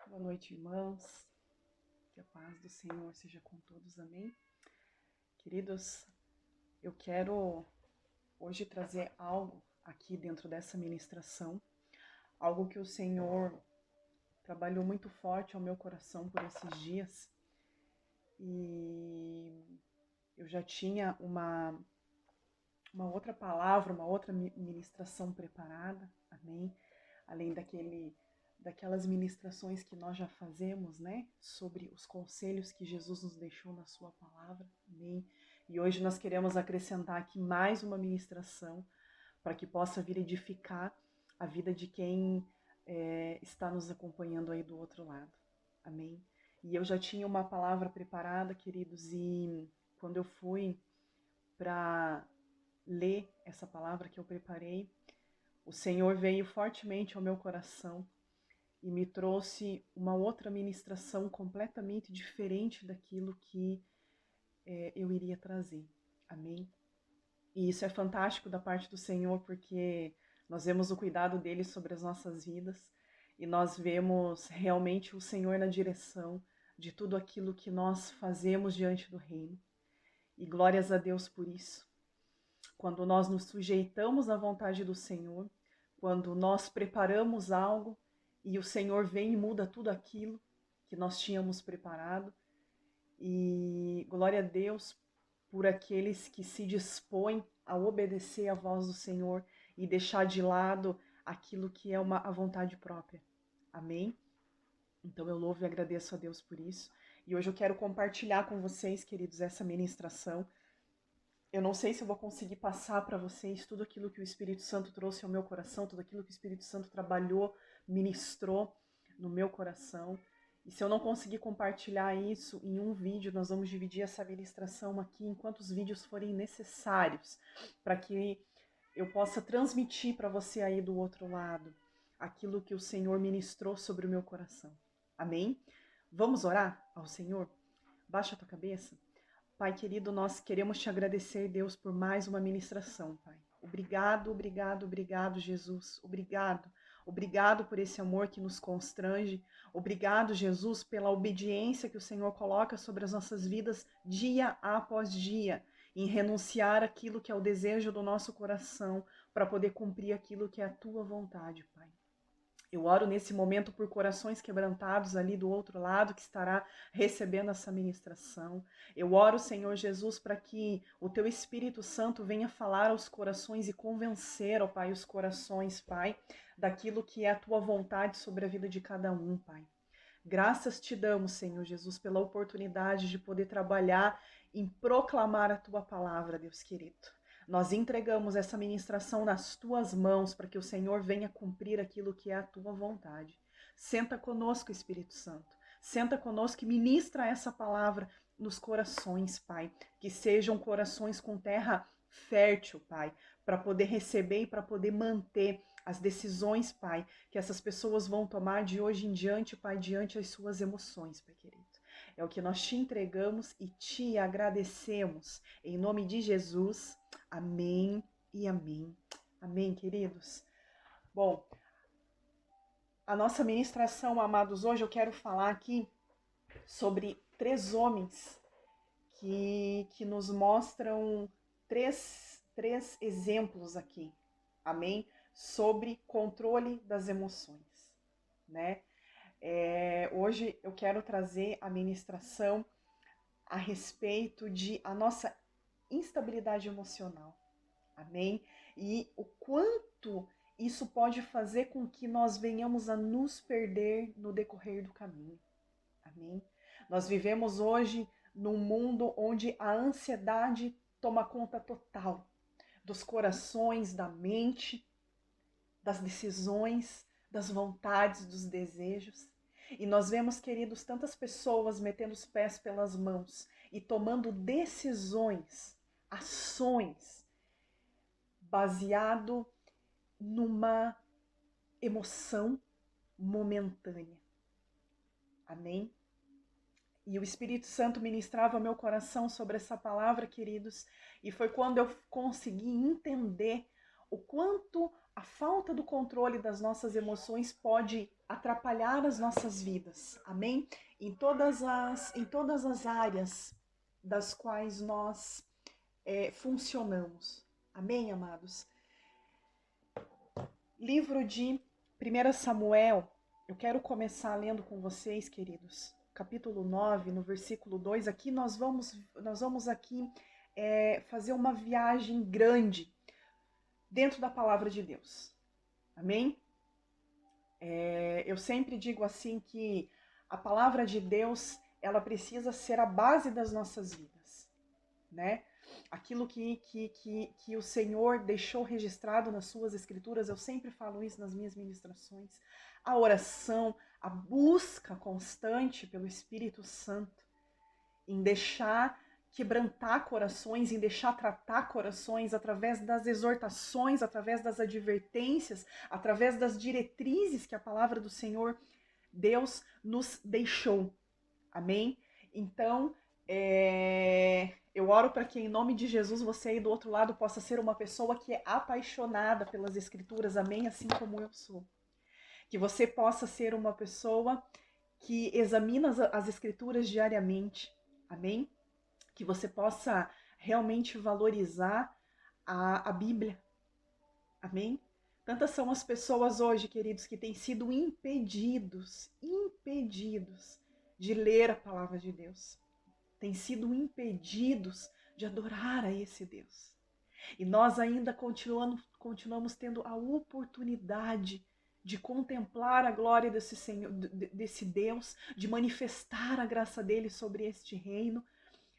Boa noite, irmãos. Que a paz do Senhor seja com todos, amém? Queridos, eu quero hoje trazer algo aqui dentro dessa ministração, algo que o Senhor trabalhou muito forte ao meu coração por esses dias, e eu já tinha uma outra palavra, uma outra ministração preparada, amém? Além daquelas ministrações que nós já fazemos, né, sobre os conselhos que Jesus nos deixou na sua palavra, amém? E hoje nós queremos acrescentar aqui mais uma ministração para que possa vir edificar a vida de quem está nos acompanhando aí do outro lado, amém? E eu já tinha uma palavra preparada, queridos, e quando eu fui para ler essa palavra que eu preparei, o Senhor veio fortemente ao meu coração e me trouxe uma outra ministração completamente diferente daquilo que eu iria trazer. Amém? E isso é fantástico da parte do Senhor, porque nós vemos o cuidado dele sobre as nossas vidas e nós vemos realmente o Senhor na direção de tudo aquilo que nós fazemos diante do reino. E glórias a Deus por isso. Quando nós nos sujeitamos à vontade do Senhor, quando nós preparamos algo e o Senhor vem e muda tudo aquilo que nós tínhamos preparado. E glória a Deus por aqueles que se dispõem a obedecer à voz do Senhor e deixar de lado aquilo que é a vontade própria. Amém? Então eu louvo e agradeço a Deus por isso. E hoje eu quero compartilhar com vocês, queridos, essa ministração. Eu não sei se eu vou conseguir passar para vocês tudo aquilo que o Espírito Santo trouxe ao meu coração, tudo aquilo que o Espírito Santo trabalhou, ministrou no meu coração. E se eu não conseguir compartilhar isso em um vídeo, nós vamos dividir essa ministração aqui em quantos vídeos forem necessários, para que eu possa transmitir para você aí do outro lado aquilo que o Senhor ministrou sobre o meu coração. Amém? Vamos orar ao Senhor? Baixa a tua cabeça. Pai querido, nós queremos te agradecer, Deus, por mais uma ministração, Pai. Obrigado, obrigado, obrigado, Jesus. Obrigado. Obrigado por esse amor que nos constrange. Obrigado, Jesus, pela obediência que o Senhor coloca sobre as nossas vidas dia após dia, em renunciar aquilo que é o desejo do nosso coração para poder cumprir aquilo que é a tua vontade, Pai. Eu oro nesse momento por corações quebrantados ali do outro lado que estará recebendo essa ministração. Eu oro, Senhor Jesus, para que o teu Espírito Santo venha falar aos corações e convencer, ó Pai, os corações, Pai, daquilo que é a tua vontade sobre a vida de cada um, Pai. Graças te damos, Senhor Jesus, pela oportunidade de poder trabalhar em proclamar a tua palavra, Deus querido. Nós entregamos essa ministração nas tuas mãos para que o Senhor venha cumprir aquilo que é a tua vontade. Senta conosco, Espírito Santo. Senta conosco e ministra essa palavra nos corações, Pai. Que sejam corações com terra fértil, Pai, para poder receber e para poder manter as decisões, Pai, que essas pessoas vão tomar de hoje em diante, Pai, diante das suas emoções, Pai querido. É o que nós te entregamos e te agradecemos. Em nome de Jesus, amém e amém. Amém, queridos? Bom, a nossa ministração, amados, hoje eu quero falar aqui sobre 3 homens que nos mostram três exemplos aqui, amém? Sobre controle das emoções, né? Hoje eu quero trazer a ministração a respeito de a nossa instabilidade emocional, amém? E o quanto isso pode fazer com que nós venhamos a nos perder no decorrer do caminho, amém? Nós vivemos hoje num mundo onde a ansiedade toma conta total dos corações, da mente, das decisões, das vontades, dos desejos. E nós vemos, queridos, tantas pessoas metendo os pés pelas mãos e tomando decisões, ações, baseado numa emoção momentânea. Amém? E o Espírito Santo ministrava meu coração sobre essa palavra, queridos, e foi quando eu consegui entender o quanto a falta do controle das nossas emoções pode atrapalhar as nossas vidas, amém? Em todas as áreas das quais nós funcionamos, amém, amados? Livro de 1 Samuel, eu quero começar lendo com vocês, queridos, capítulo 9, no versículo 2, aqui nós vamos aqui fazer uma viagem grande dentro da palavra de Deus, amém? Eu sempre digo assim que a palavra de Deus, ela precisa ser a base das nossas vidas, né? Aquilo que o Senhor deixou registrado nas suas escrituras, eu sempre falo isso nas minhas ministrações, a oração, a busca constante pelo Espírito Santo, em deixar quebrantar corações, em deixar tratar corações através das exortações, através das advertências, através das diretrizes que a palavra do Senhor Deus nos deixou. Amém? Então, eu oro para que em nome de Jesus você aí do outro lado possa ser uma pessoa que é apaixonada pelas Escrituras, amém? Assim como eu sou. Que você possa ser uma pessoa que examina as Escrituras diariamente, amém? Que você possa realmente valorizar a Bíblia, amém? Tantas são as pessoas hoje, queridos, que têm sido impedidos de ler a palavra de Deus. Têm sido impedidos de adorar a esse Deus. E nós ainda continuamos tendo a oportunidade de contemplar a glória desse Senhor, desse Deus, de manifestar a graça dele sobre este reino,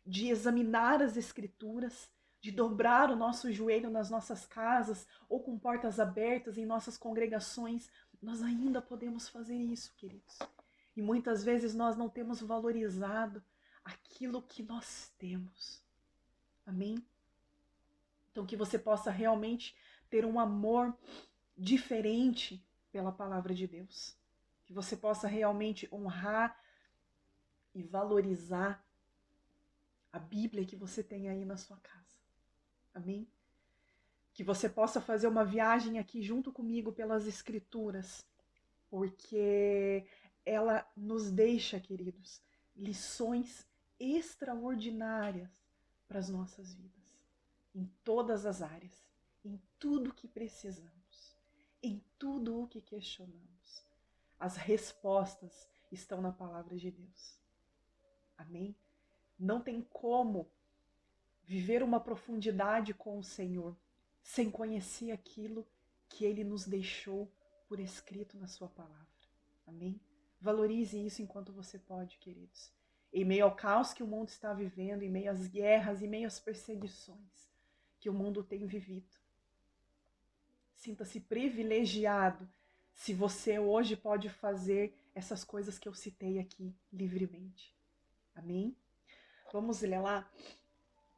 de examinar as Escrituras, de dobrar o nosso joelho nas nossas casas ou com portas abertas em nossas congregações. Nós ainda podemos fazer isso, queridos. E muitas vezes nós não temos valorizado aquilo que nós temos. Amém? Então que você possa realmente ter um amor diferente pela palavra de Deus. Que você possa realmente honrar e valorizar a Bíblia que você tem aí na sua casa. Amém? Que você possa fazer uma viagem aqui junto comigo pelas Escrituras, porque ela nos deixa, queridos, lições extraordinárias para as nossas vidas, em todas as áreas, em tudo que precisamos, em tudo o que questionamos. As respostas estão na palavra de Deus. Amém? Não tem como viver uma profundidade com o Senhor sem conhecer aquilo que Ele nos deixou por escrito na sua palavra. Amém? Valorize isso enquanto você pode, queridos. Em meio ao caos que o mundo está vivendo, em meio às guerras, em meio às perseguições que o mundo tem vivido. Sinta-se privilegiado se você hoje pode fazer essas coisas que eu citei aqui livremente. Amém? Vamos ler lá?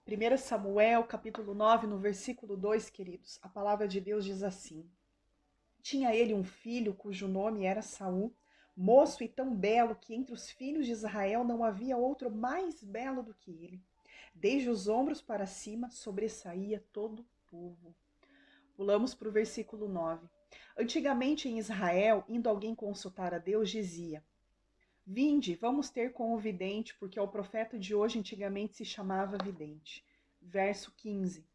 1 Samuel, capítulo 9, no versículo 2, queridos, a palavra de Deus diz assim: Tinha ele um filho cujo nome era Saul, moço e tão belo que entre os filhos de Israel não havia outro mais belo do que ele. Desde os ombros para cima sobressaía todo o povo. Pulamos para o versículo 9. Antigamente em Israel, indo alguém consultar a Deus, dizia: Vinde, vamos ter com o vidente, porque o profeta de hoje antigamente se chamava vidente. Verso 15.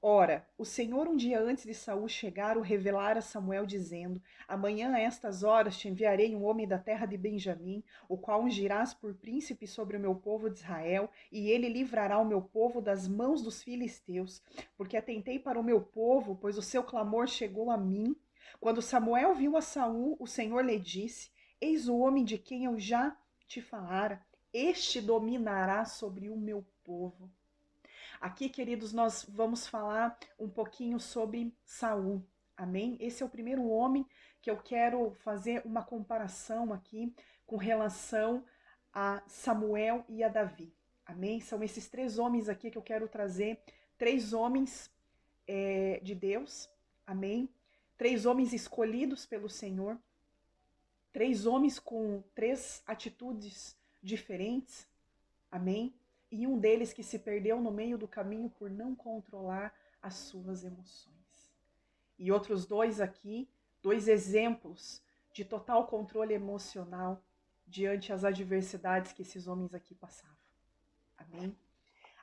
Ora, o Senhor um dia antes de Saul chegar o revelara a Samuel, dizendo: Amanhã a estas horas te enviarei um homem da terra de Benjamim, o qual ungirás por príncipe sobre o meu povo de Israel, e ele livrará o meu povo das mãos dos filisteus, porque atentei para o meu povo, pois o seu clamor chegou a mim. Quando Samuel viu a Saul, o Senhor lhe disse: Eis o homem de quem eu já te falara, este dominará sobre o meu povo. Aqui, queridos, nós vamos falar um pouquinho sobre Saul, amém? Esse é o primeiro homem que eu quero fazer uma comparação aqui com relação a Samuel e a Davi, amém? São esses três homens aqui que eu quero trazer, três homens de Deus, amém? Três homens escolhidos pelo Senhor, três homens com três atitudes diferentes, amém? E um deles que se perdeu no meio do caminho por não controlar as suas emoções. E outros dois aqui, dois exemplos de total controle emocional diante as adversidades que esses homens aqui passavam. Amém?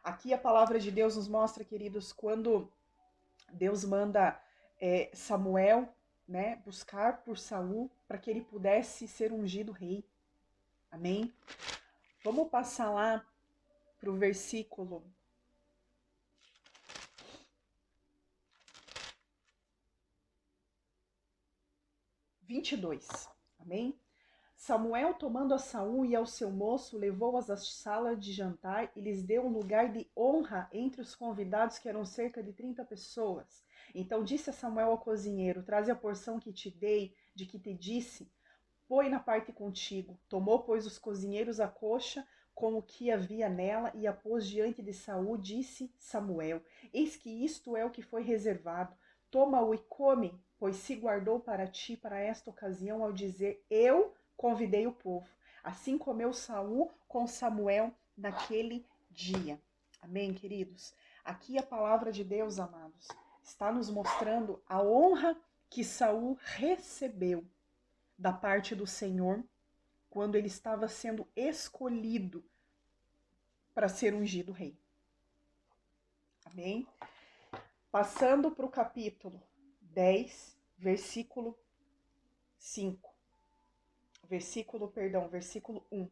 Aqui a palavra de Deus nos mostra, queridos, quando Deus manda Samuel, né, buscar por Saul para que ele pudesse ser ungido rei. Amém? Vamos passar lá para o versículo 22. Amém? Samuel, tomando a Saul e ao seu moço, levou-os à sala de jantar e lhes deu um lugar de honra entre os convidados, que eram cerca de 30 pessoas. Então disse a Samuel ao cozinheiro: traze a porção que te dei, de que te disse, põe na parte contigo. Tomou, pois, os cozinheiros a coxa com o que havia nela e a pôs diante de Saul. Disse Samuel: eis que isto é o que foi reservado. Toma-o e come, pois se guardou para ti para esta ocasião, ao dizer: eu convidei o povo. Assim comeu Saul com Samuel naquele dia. Amém, queridos? Aqui a palavra de Deus, amados, está nos mostrando a honra que Saul recebeu da parte do Senhor quando ele estava sendo escolhido para ser ungido rei. Amém? Passando para o capítulo 10, versículo 5. Versículo 1.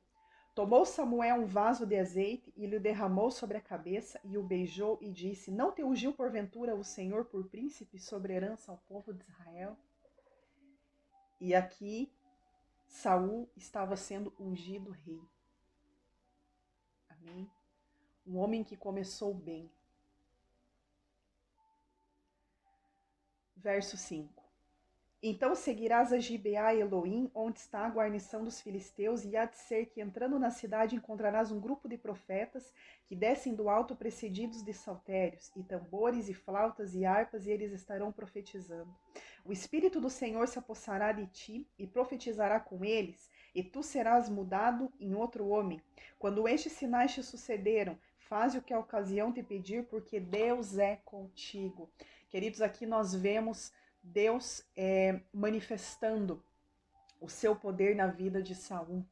Tomou Samuel um vaso de azeite e lhe derramou sobre a cabeça e o beijou e disse: não te ungiu porventura o Senhor por príncipe sobre herança ao povo de Israel? E aqui Saul estava sendo ungido rei. Amém? Um homem que começou bem. Verso 5. Então seguirás a Gibeá Eloim, onde está a guarnição dos filisteus, e há de ser que, entrando na cidade, encontrarás um grupo de profetas que descem do alto precedidos de saltérios, e tambores, e flautas, e harpas, e eles estarão profetizando. O Espírito do Senhor se apossará de ti, e profetizará com eles, e tu serás mudado em outro homem. Quando estes sinais te sucederam, faze o que a ocasião te pedir, porque Deus é contigo. Queridos, aqui nós vemos Deus manifestando o seu poder na vida de Saul.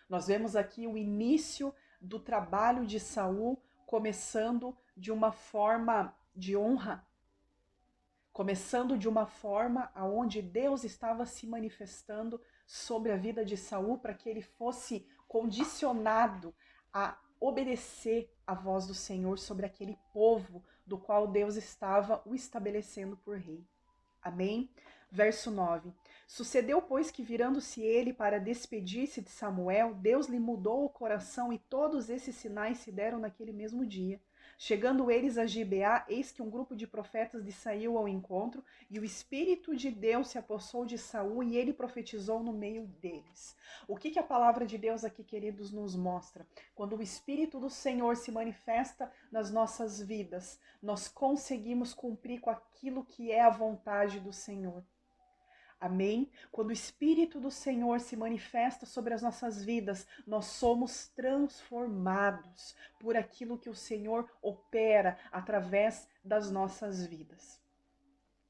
Nós vemos aqui o início do trabalho de Saul começando de uma forma de honra, começando de uma forma aonde Deus estava se manifestando sobre a vida de Saul para que ele fosse condicionado a obedecer a voz do Senhor sobre aquele povo do qual Deus estava o estabelecendo por rei. Amém? Verso 9. Sucedeu, pois, que virando-se ele para despedir-se de Samuel, Deus lhe mudou o coração, e todos esses sinais se deram naquele mesmo dia. Chegando eles a Gibeá, eis que um grupo de profetas lhe saiu ao encontro, e o Espírito de Deus se apossou de Saul, e ele profetizou no meio deles. O que a palavra de Deus aqui, queridos, nos mostra? Quando o Espírito do Senhor se manifesta nas nossas vidas, nós conseguimos cumprir com aquilo que é a vontade do Senhor. Amém? Quando o Espírito do Senhor se manifesta sobre as nossas vidas, nós somos transformados por aquilo que o Senhor opera através das nossas vidas.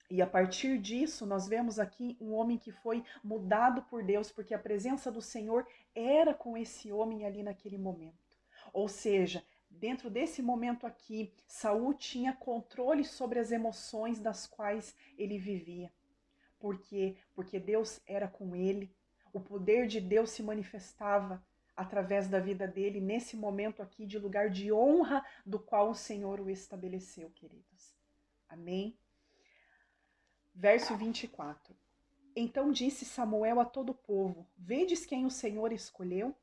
E a partir disso, nós vemos aqui um homem que foi mudado por Deus, porque a presença do Senhor era com esse homem ali naquele momento. Ou seja, dentro desse momento aqui, Saul tinha controle sobre as emoções das quais ele vivia. Por quê? Porque Deus era com ele. O poder de Deus se manifestava através da vida dele nesse momento aqui de lugar de honra do qual o Senhor o estabeleceu, queridos. Amém? Verso 24. Então disse Samuel a todo o povo: vedes quem o Senhor escolheu?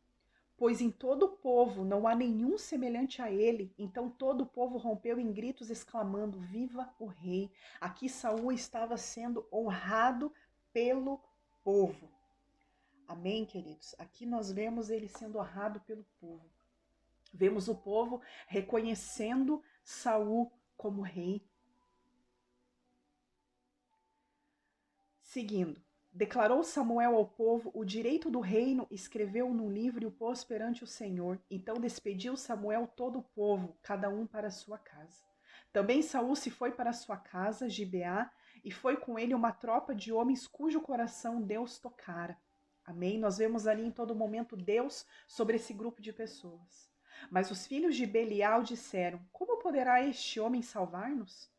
Pois em todo o povo não há nenhum semelhante a ele. Então todo o povo rompeu em gritos, exclamando: viva o rei! Aqui Saul estava sendo honrado pelo povo. Amém, queridos? Aqui nós vemos ele sendo honrado pelo povo. Vemos o povo reconhecendo Saul como rei. Seguindo. Declarou Samuel ao povo o direito do reino, escreveu num livro e o pôs perante o Senhor. Então despediu Samuel todo o povo, cada um para a sua casa. Também Saul se foi para a sua casa, Gibeá, e foi com ele uma tropa de homens cujo coração Deus tocara. Amém? Nós vemos ali em todo momento Deus sobre esse grupo de pessoas. Mas os filhos de Belial disseram: como poderá este homem salvar-nos?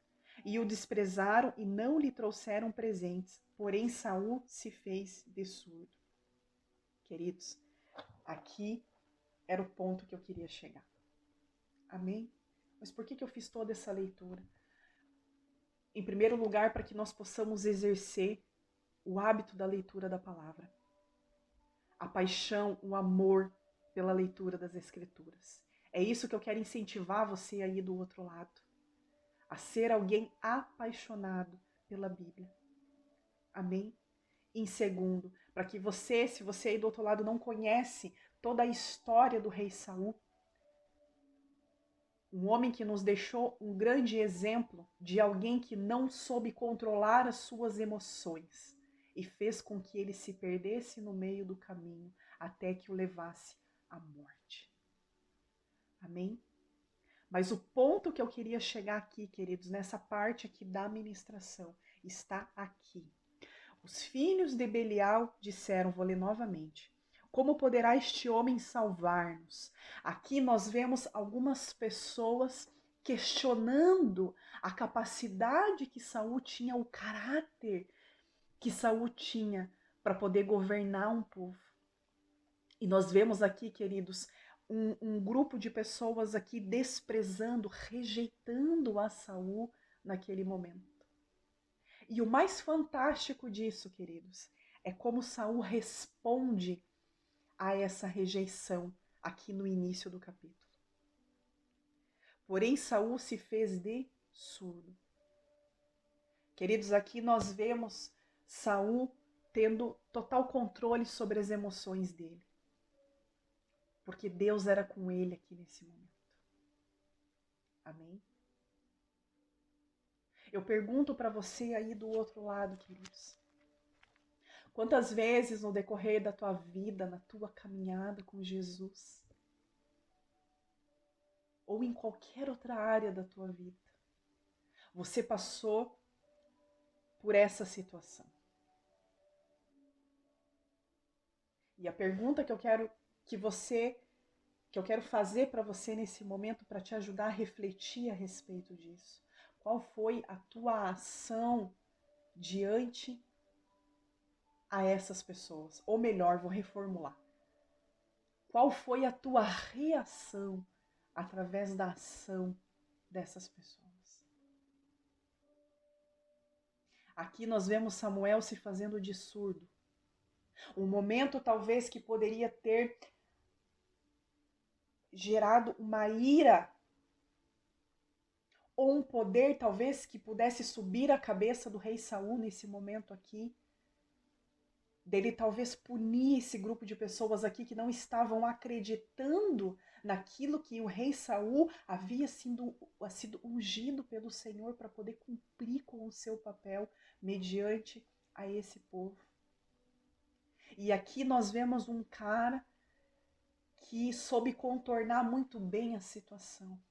E o desprezaram e não lhe trouxeram presentes. Porém Saul se fez de surdo. Queridos, aqui era o ponto que eu queria chegar. Amém? Mas por que eu fiz toda essa leitura? Em primeiro lugar, para que nós possamos exercer o hábito da leitura da palavra. A paixão, o amor pela leitura das Escrituras. É isso que eu quero incentivar você aí do outro lado. A ser alguém apaixonado pela Bíblia. Amém? Em segundo, para que você, se você aí do outro lado não conhece toda a história do rei Saul, um homem que nos deixou um grande exemplo de alguém que não soube controlar as suas emoções e fez com que ele se perdesse no meio do caminho até que o levasse à morte. Amém? Mas o ponto que eu queria chegar aqui, queridos, nessa parte aqui da ministração, está aqui. Os filhos de Belial disseram, vou ler novamente: como poderá este homem salvar-nos? Aqui nós vemos algumas pessoas questionando a capacidade que Saul tinha, o caráter que Saul tinha para poder governar um povo. E nós vemos aqui, queridos, um grupo de pessoas aqui desprezando, rejeitando a Saul naquele momento. E o mais fantástico disso, queridos, é como Saul responde a essa rejeição aqui no início do capítulo. Porém, Saul se fez de surdo. Queridos, aqui nós vemos Saul tendo total controle sobre as emoções dele. Porque Deus era com ele aqui nesse momento. Amém? Eu pergunto para você aí do outro lado, queridos. Quantas vezes no decorrer da tua vida, na tua caminhada com Jesus, ou em qualquer outra área da tua vida, você passou por essa situação? E a pergunta que eu quero fazer para você nesse momento, para te ajudar a refletir a respeito disso: qual foi a tua ação diante a essas pessoas? Ou melhor, vou reformular: qual foi a tua reação através da ação dessas pessoas? Aqui nós vemos Samuel se fazendo de surdo. Um momento talvez que poderia ter gerado uma ira ou um poder talvez que pudesse subir a cabeça do rei Saul nesse momento aqui, dele talvez punir esse grupo de pessoas aqui que não estavam acreditando naquilo que o rei Saul havia sido ungido pelo Senhor para poder cumprir com o seu papel mediante a esse povo. E aqui nós vemos um cara que soube contornar muito bem a situação.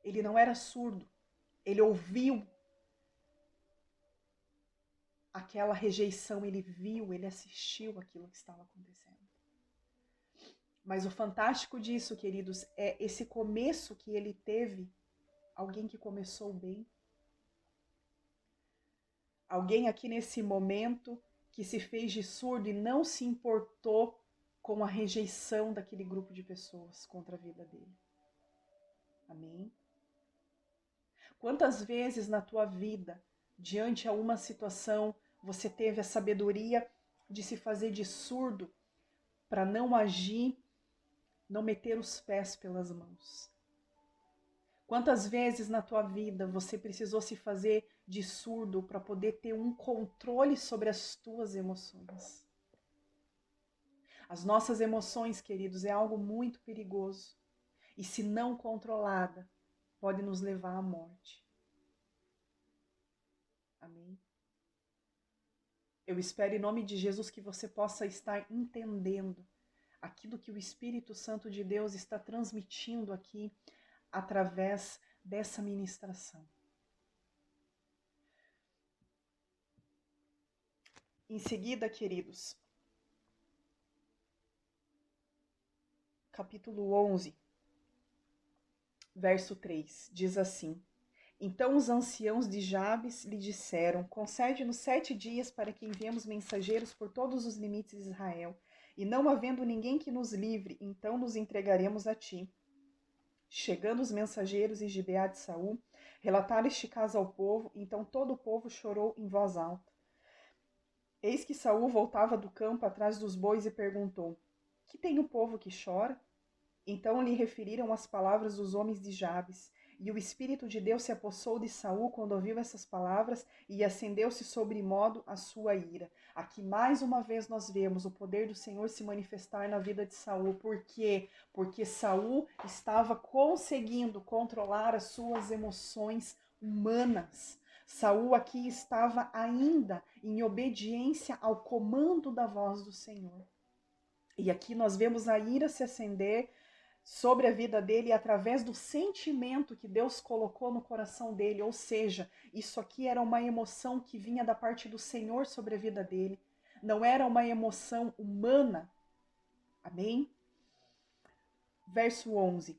Ele não era surdo, ele ouviu aquela rejeição, ele viu, ele assistiu aquilo que estava acontecendo. Mas o fantástico disso, queridos, é esse começo que ele teve, alguém que começou bem. Alguém aqui nesse momento que se fez de surdo e não se importou com a rejeição daquele grupo de pessoas contra a vida dele. Amém? Quantas vezes na tua vida, diante a uma situação, você teve a sabedoria de se fazer de surdo para não agir, não meter os pés pelas mãos? Quantas vezes na tua vida você precisou se fazer de surdo para poder ter um controle sobre as tuas emoções? As nossas emoções, queridos, é algo muito perigoso. E se não controlada, pode nos levar à morte. Amém? Eu espero em nome de Jesus que você possa estar entendendo aquilo que o Espírito Santo de Deus está transmitindo aqui através dessa ministração. Em seguida, queridos, capítulo 11, verso 3, diz assim: Então os anciãos de Jabes lhe disseram: Concede-nos 7 dias para que enviemos mensageiros por todos os limites de Israel, e não havendo ninguém que nos livre, então nos entregaremos a ti. Chegando os mensageiros em Gibeá de Saul, relataram este caso ao povo, então todo o povo chorou em voz alta. Eis que Saul voltava do campo atrás dos bois e perguntou: Que tem o povo que chora? Então lhe referiram as palavras dos homens de Jabes. E o Espírito de Deus se apossou de Saul quando ouviu essas palavras, e acendeu-se sobremodo a sua ira. Aqui mais uma vez nós vemos o poder do Senhor se manifestar na vida de Saul. Por quê? Porque Saul estava conseguindo controlar as suas emoções humanas. Saul aqui estava ainda em obediência ao comando da voz do Senhor. E aqui nós vemos a ira se acender sobre a vida dele através do sentimento que Deus colocou no coração dele, ou seja, isso aqui era uma emoção que vinha da parte do Senhor sobre a vida dele, não era uma emoção humana. Amém? Verso 11,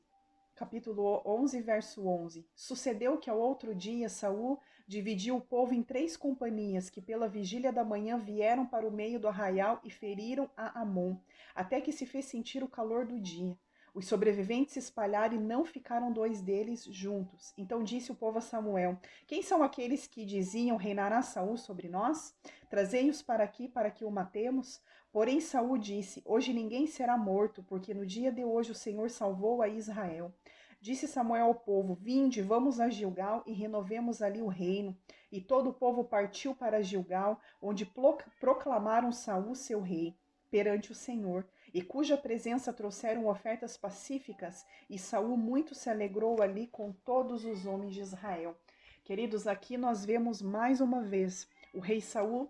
capítulo 11, verso 11. Sucedeu que ao outro dia Saul dividiu o povo em 3 companhias, que pela vigília da manhã vieram para o meio do arraial e feriram a Amon, até que se fez sentir o calor do dia. Os sobreviventes se espalharam e não ficaram 2 deles juntos. Então disse o povo a Samuel: Quem são aqueles que diziam: Reinará Saul sobre nós? Trazei-os para aqui para que o matemos. Porém Saul disse: Hoje ninguém será morto, porque no dia de hoje o Senhor salvou a Israel. Disse Samuel ao povo: Vinde, vamos a Gilgal e renovemos ali o reino. E todo o povo partiu para Gilgal, onde proclamaram Saul seu rei perante o Senhor, e cuja presença trouxeram ofertas pacíficas, e Saul muito se alegrou ali com todos os homens de Israel. Queridos, aqui nós vemos mais uma vez o rei Saul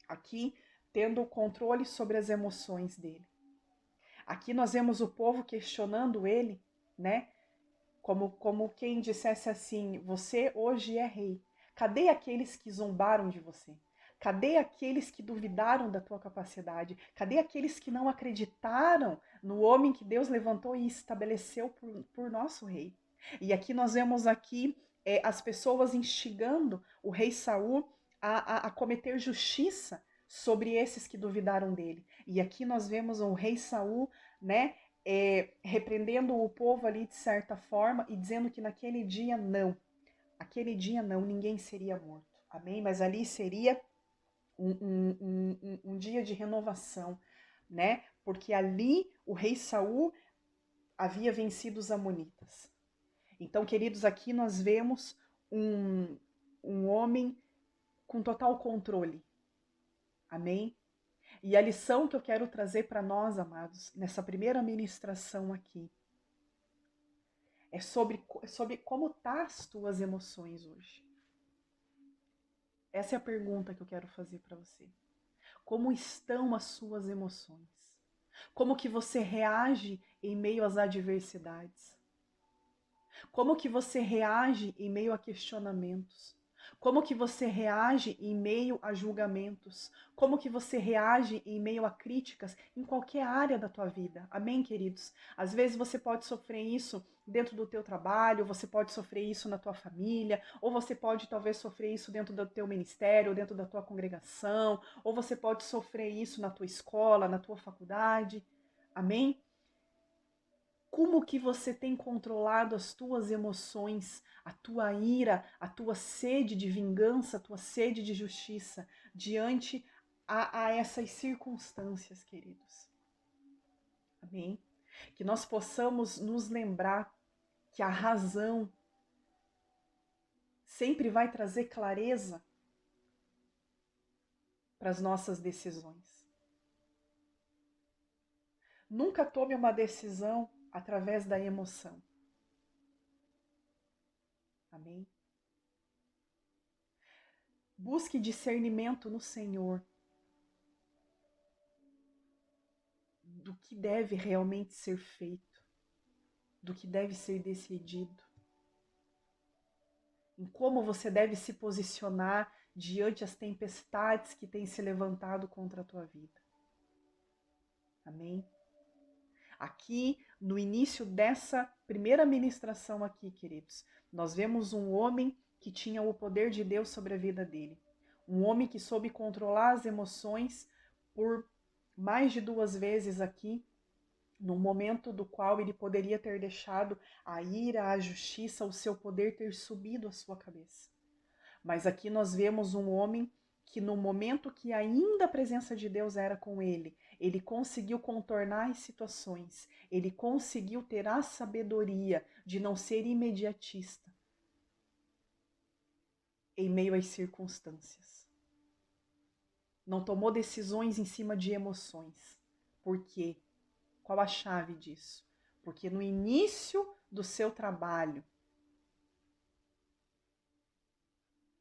aqui tendo o controle sobre as emoções dele. Aqui nós vemos o povo questionando ele, né? Como quem dissesse assim: você hoje é rei. Cadê aqueles que zombaram de você? Cadê aqueles que duvidaram da tua capacidade? Cadê aqueles que não acreditaram no homem que Deus levantou e estabeleceu por nosso rei? E aqui nós vemos aqui as pessoas instigando o rei Saul a cometer justiça sobre esses que duvidaram dele. E aqui nós vemos o rei Saul, né, repreendendo o povo ali de certa forma e dizendo que naquele dia não, ninguém seria morto. Amém? Mas ali seria um dia de renovação, né? Porque ali o rei Saul havia vencido os amonitas. Então, queridos, aqui nós vemos um homem com total controle. Amém? E a lição que eu quero trazer para nós, amados, nessa primeira ministração aqui, é sobre como tá as tuas emoções hoje. Essa é a pergunta que eu quero fazer para você. Como estão as suas emoções? Como que você reage em meio às adversidades? Como que você reage em meio a questionamentos? Como que você reage em meio a julgamentos? Como que você reage em meio a críticas em qualquer área da tua vida? Amém, queridos? Às vezes você pode sofrer isso dentro do teu trabalho, você pode sofrer isso na tua família, ou você pode talvez sofrer isso dentro do teu ministério, dentro da tua congregação, ou você pode sofrer isso na tua escola, na tua faculdade. Amém? Como que você tem controlado as tuas emoções, a tua ira, a tua sede de vingança, a tua sede de justiça diante a essas circunstâncias, queridos? Amém? Que nós possamos nos lembrar que a razão sempre vai trazer clareza para as nossas decisões. Nunca tome uma decisão através da emoção. Amém? Busque discernimento no Senhor do que deve realmente ser feito, do que deve ser decidido, em como você deve se posicionar diante as tempestades que têm se levantado contra a tua vida. Amém? Aqui, no início dessa primeira ministração aqui, queridos, nós vemos um homem que tinha o poder de Deus sobre a vida dele. Um homem que soube controlar as emoções por mais de 2 vezes aqui, num momento do qual ele poderia ter deixado a ira, a justiça, o seu poder ter subido à sua cabeça. Mas aqui nós vemos um homem que no momento que ainda a presença de Deus era com ele, ele conseguiu contornar as situações, ele conseguiu ter a sabedoria de não ser imediatista em meio às circunstâncias. Não tomou decisões em cima de emoções. Por quê? Qual a chave disso? Porque no início do seu trabalho,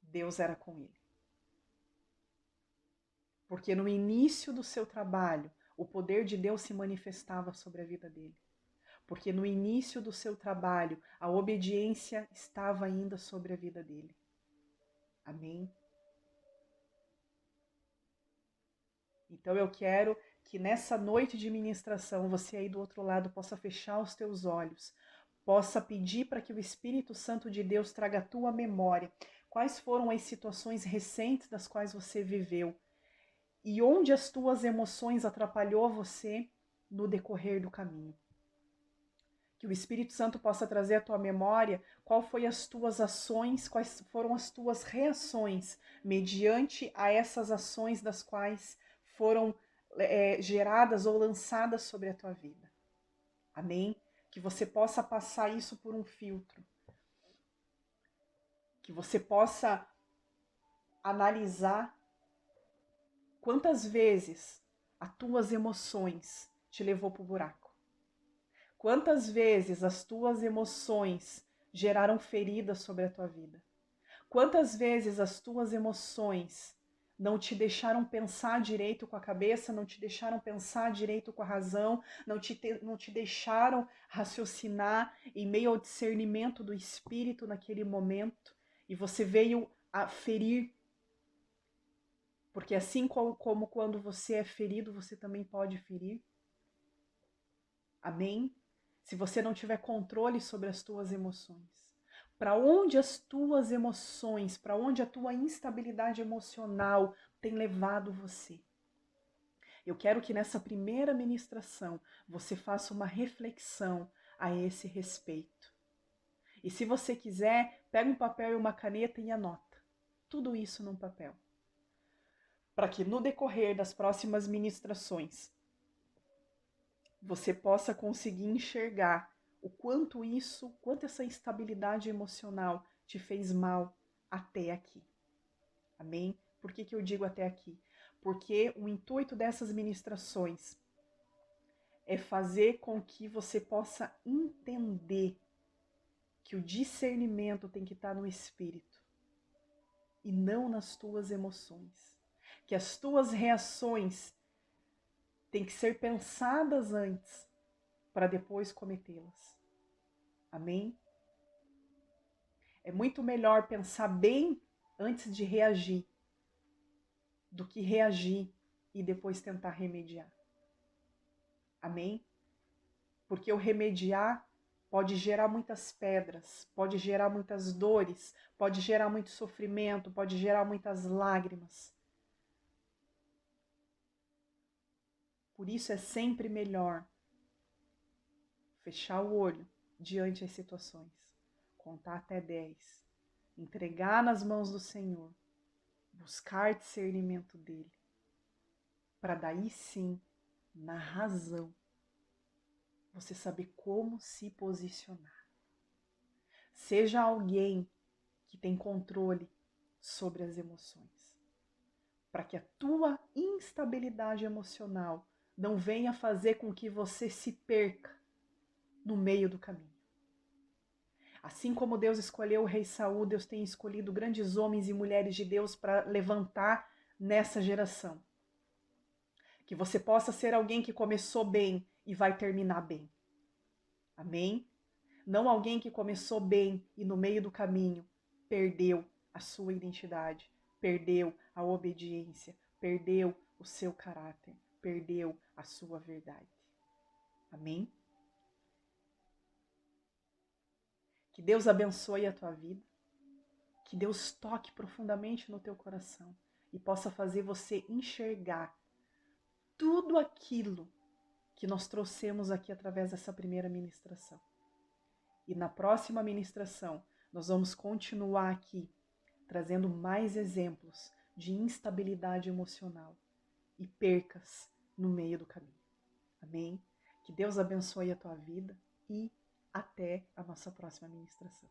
Deus era com ele. Porque no início do seu trabalho, o poder de Deus se manifestava sobre a vida dele. Porque no início do seu trabalho, a obediência estava ainda sobre a vida dele. Amém? Então eu quero que nessa noite de ministração, você aí do outro lado possa fechar os teus olhos, possa pedir para que o Espírito Santo de Deus traga à tua memória quais foram as situações recentes das quais você viveu e onde as tuas emoções atrapalhou você no decorrer do caminho. Que o Espírito Santo possa trazer à tua memória qual foi as tuas ações, quais foram as tuas reações mediante a essas ações das quais foram geradas ou lançadas sobre a tua vida. Amém? Que você possa passar isso por um filtro. Que você possa analisar quantas vezes as tuas emoções te levou para o buraco. Quantas vezes as tuas emoções geraram feridas sobre a tua vida? Quantas vezes as tuas emoções não te deixaram pensar direito com a cabeça, não te deixaram pensar direito com a razão, não te deixaram raciocinar em meio ao discernimento do Espírito naquele momento, e você veio a ferir? Porque assim como quando você é ferido, você também pode ferir. Amém? Se você não tiver controle sobre as tuas emoções. Para onde as tuas emoções, para onde a tua instabilidade emocional tem levado você? Eu quero que nessa primeira ministração você faça uma reflexão a esse respeito. E se você quiser, pega um papel e uma caneta e anota tudo isso num papel. Para que no decorrer das próximas ministrações você possa conseguir enxergar o quanto essa instabilidade emocional te fez mal até aqui. Amém? Por que eu digo até aqui? Porque o intuito dessas ministrações é fazer com que você possa entender que o discernimento tem que estar no espírito e não nas tuas emoções. Que as tuas reações têm que ser pensadas antes para depois cometê-las. Amém? É muito melhor pensar bem antes de reagir do que reagir e depois tentar remediar. Amém? Porque o remediar pode gerar muitas pedras, pode gerar muitas dores, pode gerar muito sofrimento, pode gerar muitas lágrimas. Por isso é sempre melhor fechar o olho diante das situações, contar até 10, entregar nas mãos do Senhor, buscar discernimento dele, para daí sim, na razão, você saber como se posicionar. Seja alguém que tem controle sobre as emoções, para que a tua instabilidade emocional não venha fazer com que você se perca no meio do caminho. Assim como Deus escolheu o rei Saul, Deus tem escolhido grandes homens e mulheres de Deus para levantar nessa geração. Que você possa ser alguém que começou bem e vai terminar bem. Amém? Não alguém que começou bem e no meio do caminho perdeu a sua identidade, perdeu a obediência, perdeu o seu caráter, perdeu a sua verdade. Amém? Que Deus abençoe a tua vida, que Deus toque profundamente no teu coração e possa fazer você enxergar tudo aquilo que nós trouxemos aqui através dessa primeira ministração. E na próxima ministração, nós vamos continuar aqui trazendo mais exemplos de instabilidade emocional e percas no meio do caminho. Amém? Que Deus abençoe a tua vida e até a nossa próxima ministração.